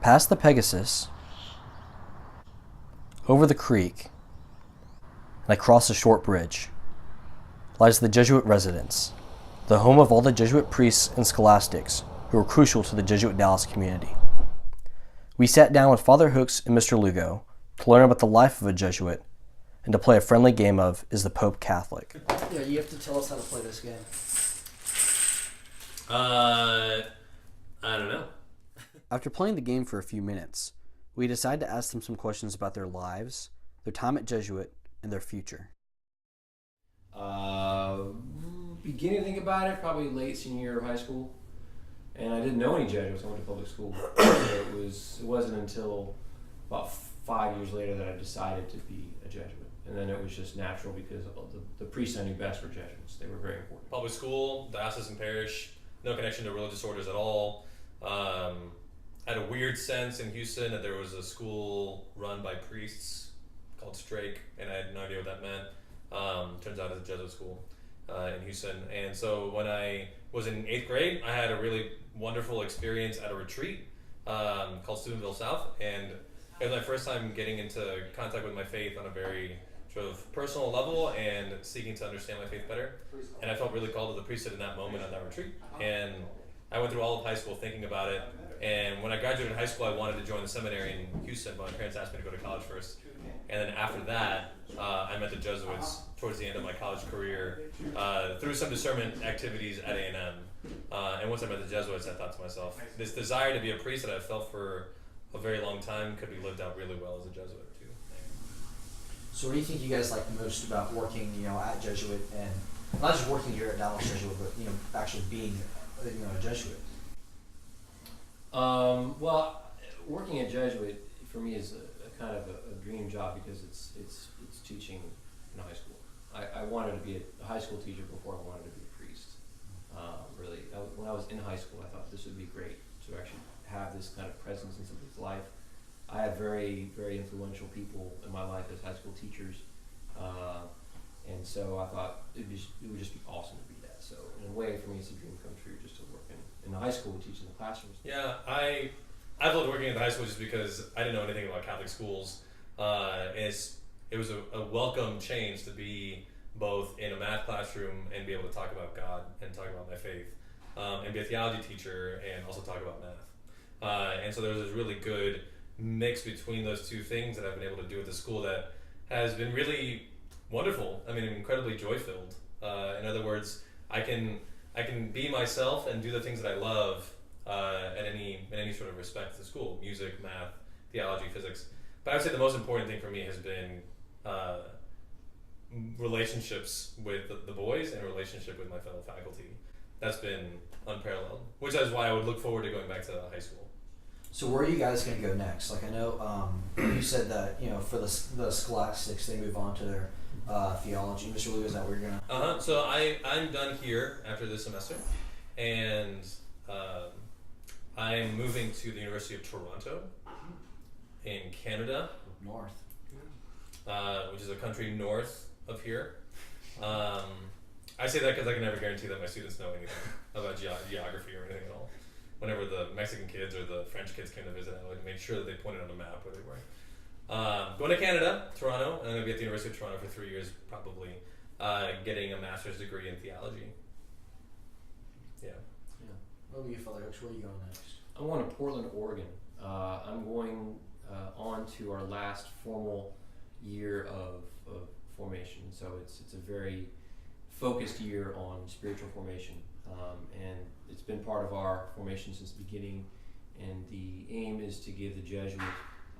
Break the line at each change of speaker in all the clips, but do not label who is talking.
Past the Pegasus, over the creek, and across a short bridge, lies the Jesuit residence, the home of all the Jesuit priests and scholastics who were crucial to the Jesuit Dallas community. We sat down with Father Hooks and Mr. Lugo to learn about the life of a Jesuit and to play a friendly game of Is the Pope Catholic?
Yeah, you have to tell us how to play this game.
I don't know.
After playing the game for a few minutes, we decided to ask them some questions about their lives, their time at Jesuit, and their future.
Beginning to think about it, probably late senior year of high school. And I didn't know any Jesuits. I went to public school. So it wasn't until about 5 years later that I decided to be a Jesuit. And then it was just natural because the priests I knew best were Jesuits. They were very important.
Public school, diocesan parish, no connection to religious orders at all. Had a weird sense in Houston that there was a school run by priests called Strake, and I had no idea what that meant. Turns out it's a Jesuit school in Houston. And so when I was in 8th grade, I had a really wonderful experience at a retreat called Steubenville South, and it was my first time getting into contact with my faith on a very sort of personal level and seeking to understand my faith better. And I felt really called to the priesthood in that moment at that retreat. And I went through all of high school thinking about it. And when I graduated high school, I wanted to join the seminary in Houston, but my parents asked me to go to college first. And then after that, I met the Jesuits towards the end of my college career through some discernment activities at A&M. And once I met the Jesuits, I thought to myself, this desire to be a priest that I've felt for a very long time could be lived out really well as a Jesuit too.
So what do you think you guys like most about working, at Jesuit, and not just working here at Dallas Jesuit, but actually being, a Jesuit?
Well, working at Jesuit for me is a kind of a dream job because it's teaching in high school. I wanted to be a high school teacher before I wanted to be a priest. Really, when I was in high school, I thought this would be great to actually have this kind of presence in somebody's life. I had very, very influential people in my life as high school teachers, and so I thought it would just be awesome to be that. So in a way, for me, it's a dream come true just to work in the high school, teaching the classrooms.
Yeah, I loved working in the high school just because I didn't know anything about Catholic schools. And it was a welcome change to be both in a math classroom and be able to talk about God and talk about my faith, and be a theology teacher and also talk about math. And so there was this really good mix between those two things that I've been able to do at the school that has been really wonderful. I mean, incredibly joy-filled. In other words, I can be myself and do the things that I love in any sort of respect to school: music, math, theology, physics. But I would say the most important thing for me has been relationships with the boys and relationship with my fellow faculty. That's been unparalleled, which is why I would look forward to going back to high school.
So where are you guys going to go next? Like I know you said that for the scholastics they move on to their theology. Mr. Lugo, is that where you're gonna?
So I'm done here after this semester, and I'm moving to the University of Toronto in Canada,
North,
which is a country north of here. I say that because I can never guarantee that my students know anything about geography or anything at all. Whenever the Mexican kids or the French kids came to visit, I would make sure that they pointed on the map where they were. Going to Canada, Toronto, and I'm going to be at the University of Toronto for 3 years probably, getting a master's degree in theology. Yeah.
What about you, Father Hooks? Where are you going next?
I'm going to Portland, Oregon. I'm going on to our last formal year of formation. So it's a very focused year on spiritual formation. And it's been part of our formation since the beginning. And the aim is to give the Jesuit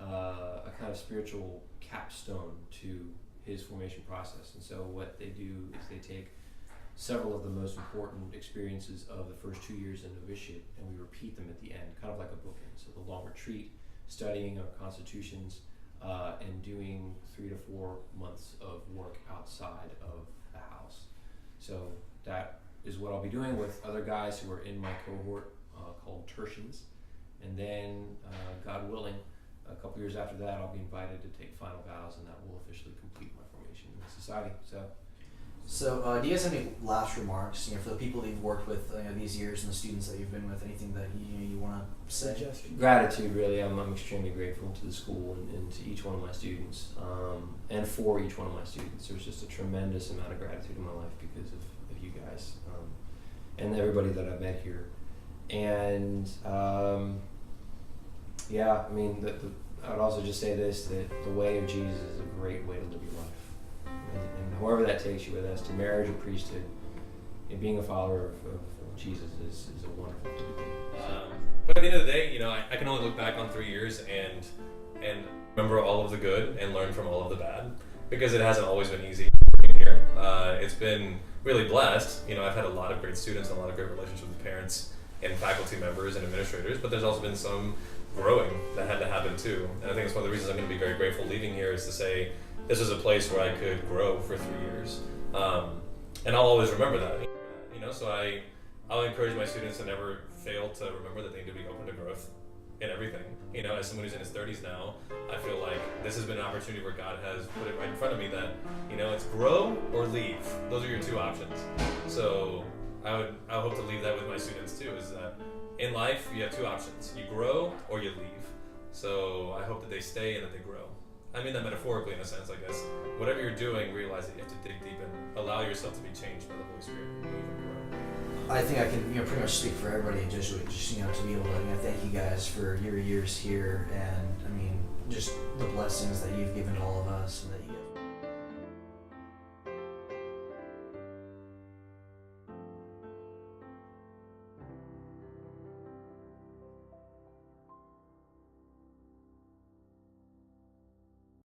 a kind of spiritual capstone to his formation process. And so what they do is they take several of the most important experiences of the first 2 years in novitiate, and we repeat them at the end, kind of like a bookend. So the long retreat, studying our constitutions, and doing 3 to 4 months of work outside of the house. So that is what I'll be doing with other guys who are in my cohort called tertians. And then, God willing, a couple years after that, I'll be invited to take final vows, and that will officially complete my formation in the society. So
So, do you guys have any last remarks? For the people that you've worked with these years and the students that you've been with, anything that you want to say?
Gratitude, really. I'm extremely grateful to the school and to each one of my students, and for each one of my students. There's just a tremendous amount of gratitude in my life because of you guys, and everybody that I've met here. And yeah, I mean, I would also just say this, that the way of Jesus is a great way to live your life. And however that takes you, whether that's to marriage or priesthood, and being a follower of Jesus is a wonderful thing to be.
But at the end of the day, I can only look back on 3 years and remember all of the good and learn from all of the bad, because it hasn't always been easy here. It's been really blessed. I've had a lot of great students and a lot of great relationships with parents and faculty members and administrators, but there's also been some growing that had to happen too. And I think it's one of the reasons I'm going to be very grateful leaving here, is to say this is a place where I could grow for 3 years. And I'll always remember that. So I'll encourage my students to never fail to remember that they need to be open to growth in everything. As someone who's in his 30s now, I feel like this has been an opportunity where God has put it right in front of me that, it's grow or leave. Those are your two options. So I hope to leave that with my students too, is that in life you have two options. You grow or you leave. So I hope that they stay and that they grow. I mean that metaphorically in a sense, I guess. Whatever you're doing, realize that you have to dig deep and allow yourself to be changed by the Holy Spirit. Move and grow.
I think I can pretty much speak for everybody at Jesuit, just to be able to thank you guys for your years here, and just the blessings that you've given to all of us, and that you